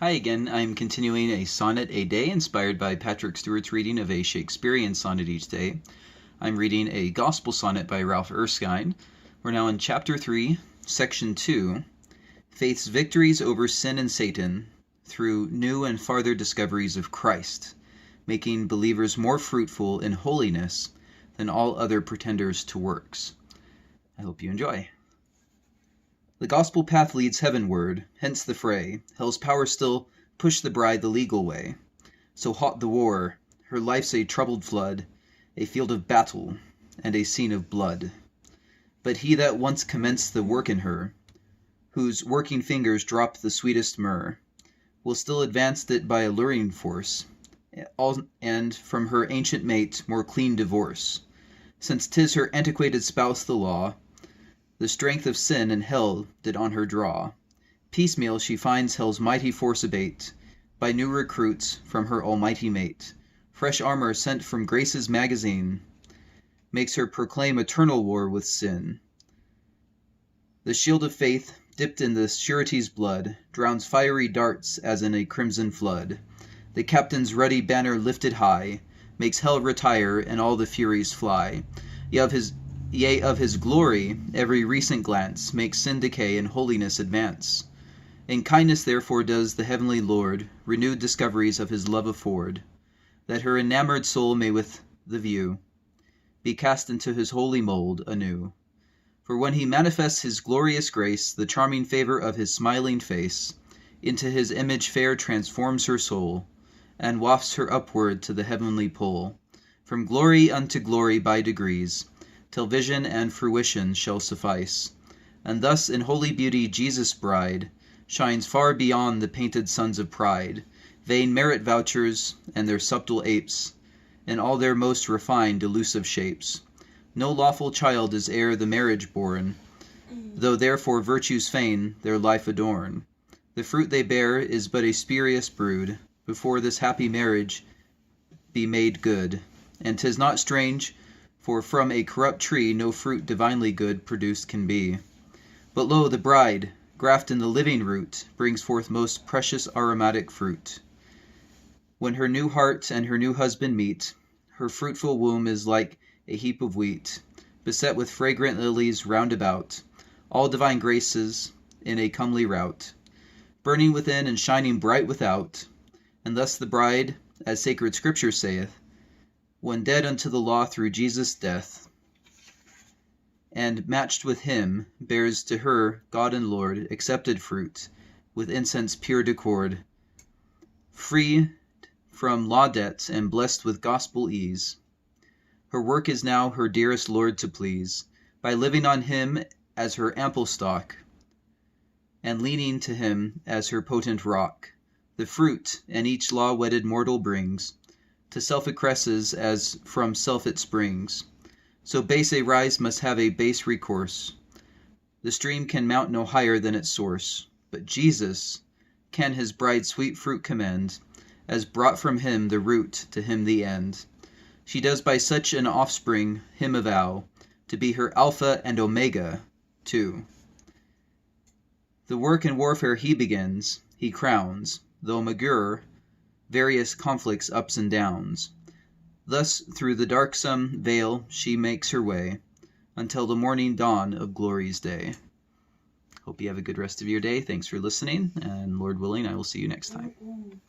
Hi again, I'm continuing a sonnet a day inspired by Patrick Stewart's reading of a Shakespearean sonnet each day. I'm reading a gospel sonnet by Ralph Erskine. We're now in Chapter 3, Section 2, Faith's Victories over Sin and Satan through New and Farther Discoveries of Christ, making believers more fruitful in holiness than all other pretenders to works. I hope you enjoy. The gospel path leads heavenward, hence the fray. Hell's power still push the bride the legal way. So hot the war, her life's a troubled flood, a field of battle, and a scene of blood. But he that once commenced the work in her, whose working fingers drop the sweetest myrrh, will still advance it by alluring force, and from her ancient mate more clean divorce. Since 'tis her antiquated spouse the law, the strength of sin and hell did on her draw. Piecemeal she finds hell's mighty force abate, by new recruits from her almighty mate. Fresh armor sent from grace's magazine makes her proclaim eternal war with sin. The shield of faith, dipped in the surety's blood, drowns fiery darts as in a crimson flood. The captain's ruddy banner lifted high makes hell retire and all the furies fly. Yea, of his glory every recent glance makes sin decay and holiness advance. In kindness therefore does the heavenly Lord renewed discoveries of his love afford, that her enamored soul may with the view be cast into his holy mold anew. For when he manifests his glorious grace, the charming favor of his smiling face into his image fair transforms her soul, and wafts her upward to the heavenly pole, from glory unto glory by degrees, till vision and fruition shall suffice. And thus in holy beauty Jesus' bride shines far beyond the painted sons of pride, vain merit vouchers and their subtle apes, in all their most refined delusive shapes. No lawful child is ere the marriage born, though therefore virtues fain their life adorn. The fruit they bear is but a spurious brood, before this happy marriage be made good. And 'tis not strange, for from a corrupt tree no fruit divinely good produced can be. But lo, the bride, graft in the living root, brings forth most precious aromatic fruit. When her new heart and her new husband meet, her fruitful womb is like a heap of wheat, beset with fragrant lilies round about, all divine graces in a comely rout, burning within and shining bright without. And thus the bride, as sacred scripture saith, when dead unto the law through Jesus' death, and matched with him, bears to her, God and Lord, accepted fruit, with incense pure decord, free from law debts and blessed with gospel ease. Her work is now her dearest Lord to please, by living on him as her ample stock, and leaning to him as her potent rock. The fruit, and each law-wedded mortal brings, to self accresces as from self it springs. So base a rise must have a base recourse. The stream can mount no higher than its source. But Jesus can his bride's sweet fruit commend, as brought from him the root, to him the end. She does by such an offspring him avow, to be her Alpha and Omega, too. The work and warfare he begins, he crowns, though maugre, various conflicts ups and downs. Thus through the darksome vale she makes her way, until the morning dawn of glory's day. Hope you have a good rest of your day. Thanks for listening, and Lord willing, I will see you next time.